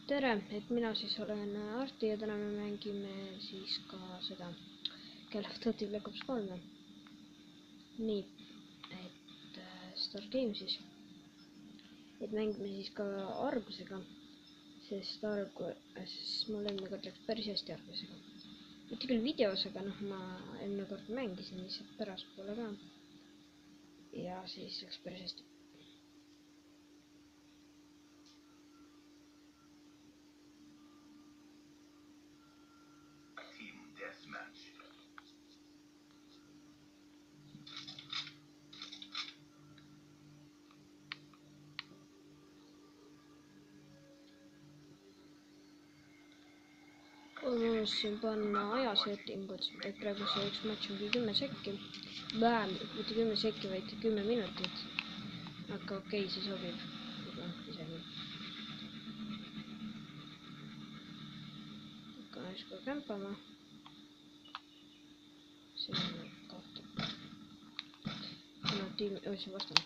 tere, et mina siis olen Arti ja täna me mängime siis ka seda Call of Duty Black Ops 3. Nii, et start game siis. Et mängime siis ka argusega, sest mul eelmine kord läks päris hästi argusega. Mitte küll videos, aga noh, ma eelmine kord mängisin lihtsalt pärastpoole ka. Ja siis läks päris hästi. Ma unustasin panna ajasettingud, et praegu see üks matš ongi 10 sekki. Mitte 10 sekki, vaid 10 minutit. Aga okei, see sobib juba isegi. Hakkan siis ka kämpama. See on kahte. Kuna tiimi, see vastane.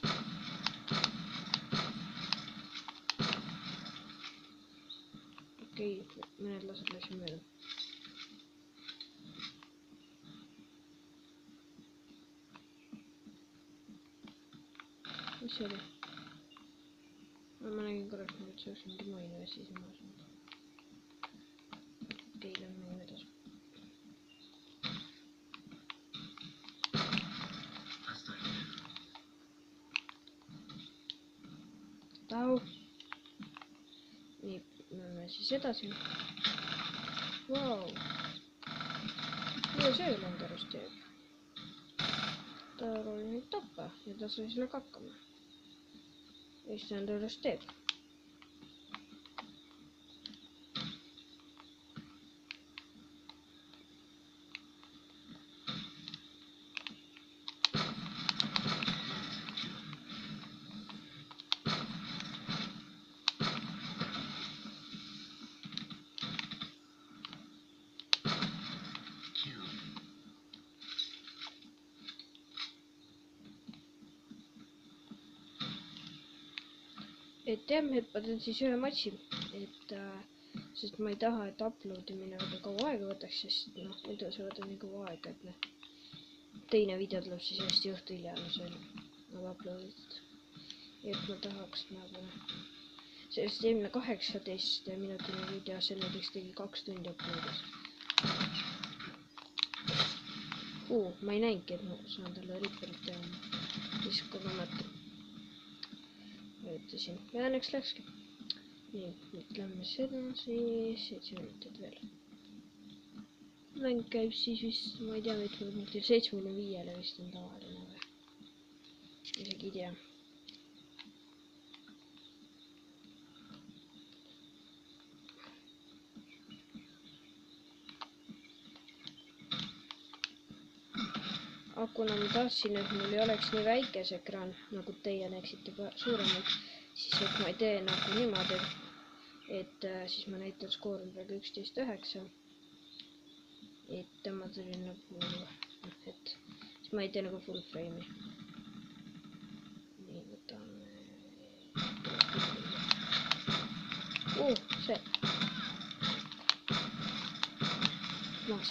Okei, mõned lased läksid mööda. Mis see oli? Ma nägin korraks, et see oleks mingi maine ja siis ma saan. Okei, lähme edasi. Tau. Nii, lähme siis edasi. Vau. Mida see ülendarus teeb? Ta oli nüüd tappa ja ta sai sellega hakkama. Mis see ülendarus teeb? Et jah, hüppaden siis ühe matši, sest ma ei taha, et uploadimine väga kaua aega võtaks, sest noh, muidu see võtab nii kaua aega, et noh, teine video tuleb siis hästi õhtu hilja, see on uploaditud. Et ma tahaks nagu noh, sellest eelmine 18-minutine video, see näiteks tegi 2 tundi uploadis. Ma ei näinudki, et ma saan talle ripperit teha, siis kogemata. Ütlesin, ja õnneks läkski. Nii, nüüd lähme sedasi, 7 minutit veel. Mäng käib siis vist, ma ei tea, mitmel punktil, 75-le vist on tavaline või. Isegi ei tea. Kuna ma tahtsin, et mul ei oleks nii väikes ekraan, nagu teie näeksite suuremalt, siis et ma ei tee nagu niimoodi, et siis ma näitan skoori praegu 11-9. Et ma tulin nagu, et siis ma ei tee nagu full frame'i. Nii, võtame. See. Maas.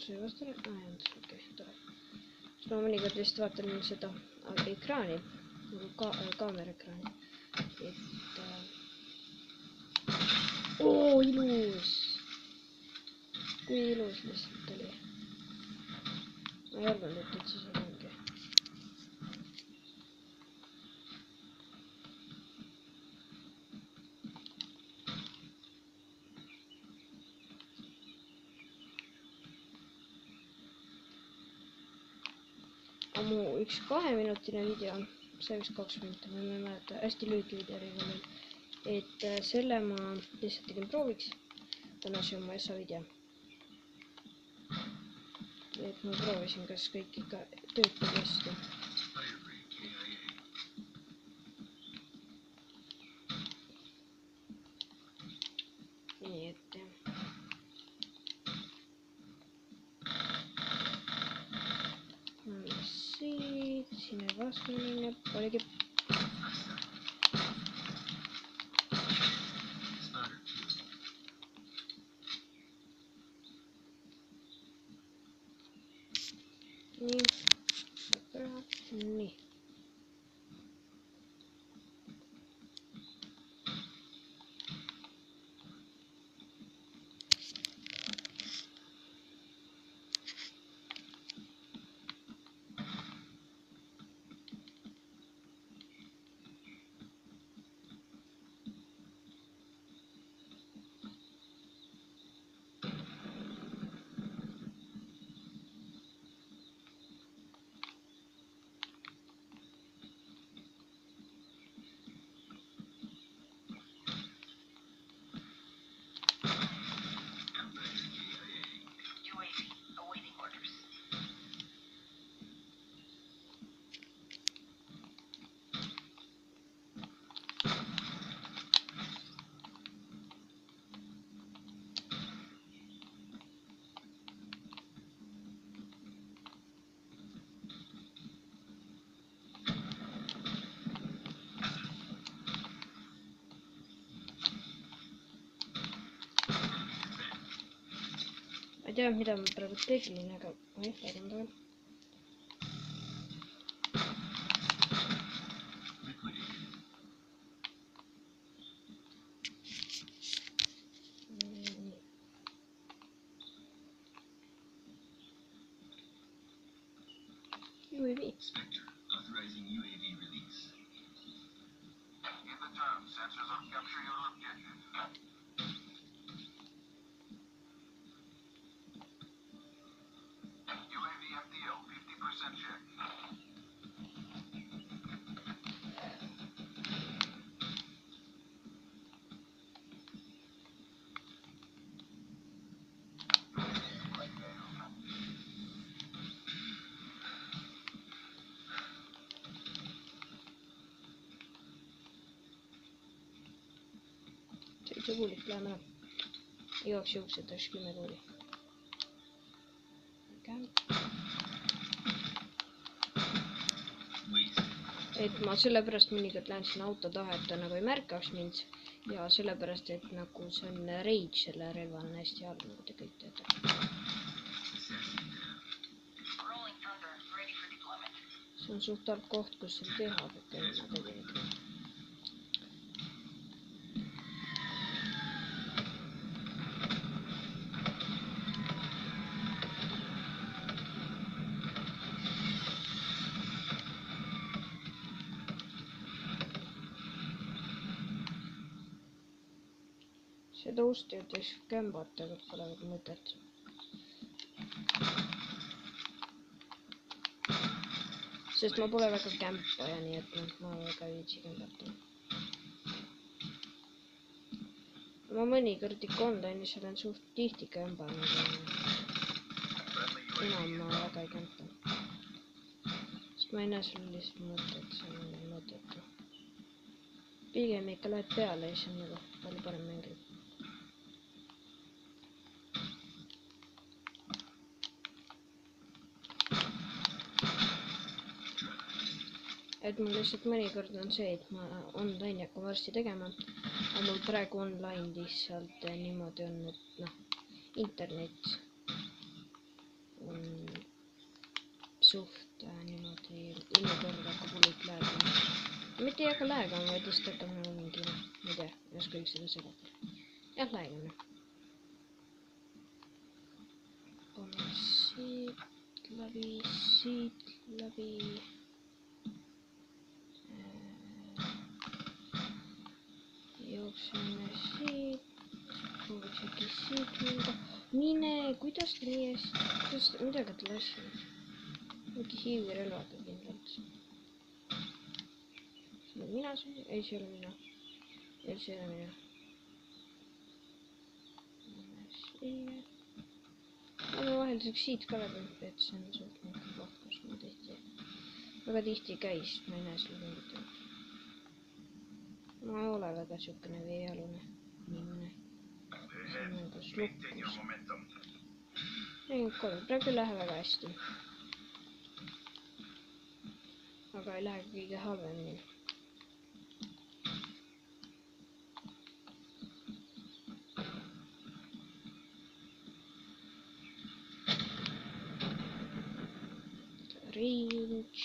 See vastane, okei, tore. Siis ma mõnikord lihtsalt vaatan seda ekraani, nagu kaamera ekraani. Et ilus! Kui ilus lihtsalt oli. Ma ei arvanud, et üldse see ongi. Mu üks 2-minutine video, see vist 2 minutit, ma ei mäleta, hästi lühike video oli veel, et selle ma lihtsalt tegin prooviks, kuna see on mu SA video. Et ma proovisin, kas kõik ikka töötab hästi. Nii, et jah. Siin ei vastane, oligi. ei tea, mida ma praegu tegin, aga lagun ta veel. UAV. Spectre, authorizing UAV release. In the terms, sensors will capture your objective. UAV FTL, 50% check. See kuulit, läheme ära. Igaks juhuks, et oleks 10 kuuli. Et ma sellepärast mõnikord lähen sinna auto taha, et ta nagu ei märkaks mind. Ja sellepärast, et nagu see on rage, selle relva on hästi halb, nagu te kõik teate. See on suht halb koht, kus seal teha, aga ma tegin ikka. Seda usti võiks kämbata, aga pole väga mõtet. Sest ma pole väga kämpaja, nii et ma väga ei viitsi kämbata. Ma mõnikord ikka online'is olen suht tihti kämbanud, aga enam ma väga ei kämpa. Sest ma ei näe sulle lihtsalt mõtet, see on mõtetu. Pigem ikka lähed peale ja siis on nagu palju parem mängida. Et mul lihtsalt mõnikord on see, et ma online hakkan varsti tegema, aga mul praegu online lihtsalt niimoodi on, et noh, internet on suht niimoodi ilmkord hakkab hullult läägama. Mitte ei hakka läägama, vaid lihtsalt hakkab nagu mingi, ma ei tea, ei oska kõik seda seletada. Jah, läägama. Paneme siit läbi. Jookseme siit, prooviks äkki siit minna. Mine, kuidas ta nii hästi, kuidas ta midagi ta lassinud. Mingi hiivi relvaga kindlalt. See on mina see? Ei, see ei ole mina. Ei, see ei ole mina. Siia. Aga vahelduseks siit ka läbi, et see on suht mingi koht, kus ma tihti väga tihti käis, ma ei näe selle mingit. Ma ei ole väga siukene veealune inimene. See on nagu slukkus. Ei, praegu ei lähe väga hästi. Aga ei lähe kõige halvemini. Range.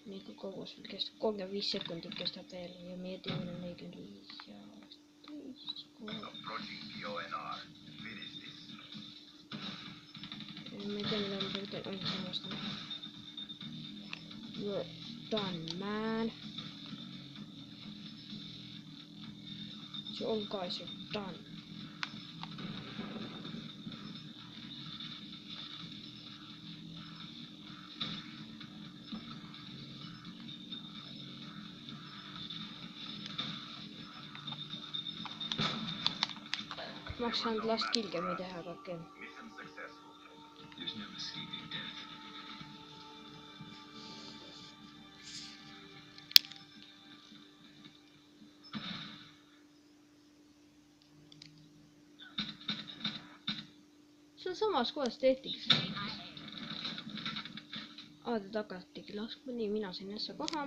Nii kui kaua sul kestab, 35 sekundit kestab veel ja meie teemine on 45 ja 11. Ma ei tea, mida ma praegu teen, ainult siin vastan. You're done, man. So all guys are done. Ma oleks saanud last kilgemi teha, aga okei. See on samas kohas tehtigi. Ta hakatigi laskma, nii mina sain ässa koha.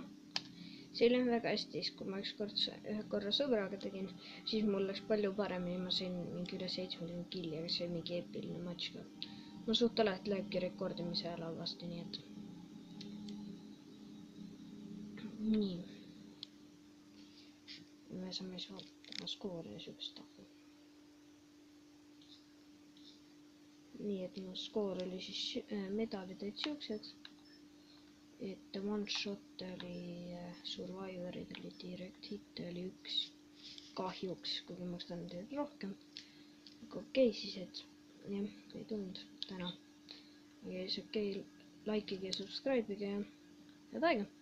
see oli väga hästi, siis kui ma ühe korra sõbraga tegin, siis mul läks palju paremini, ma sain mingi üle 70 killi, aga see oli mingi eepiline matš ka. ma suht alati lähebki rekordimise ajal halvasti, nii et. nii. me saame siis vaatama skoori ja siukest tahvu. nii et mu skoor oli siis medalid olid siuksed. et one shot oli survivorid oli direct hit oli 1 kahjuks, kuigi ma oleks tahtnud teid rohkem. aga okei, siis et jah, ei tulnud täna. aga siis okei, likeige ja subscribe'ige ja head aega!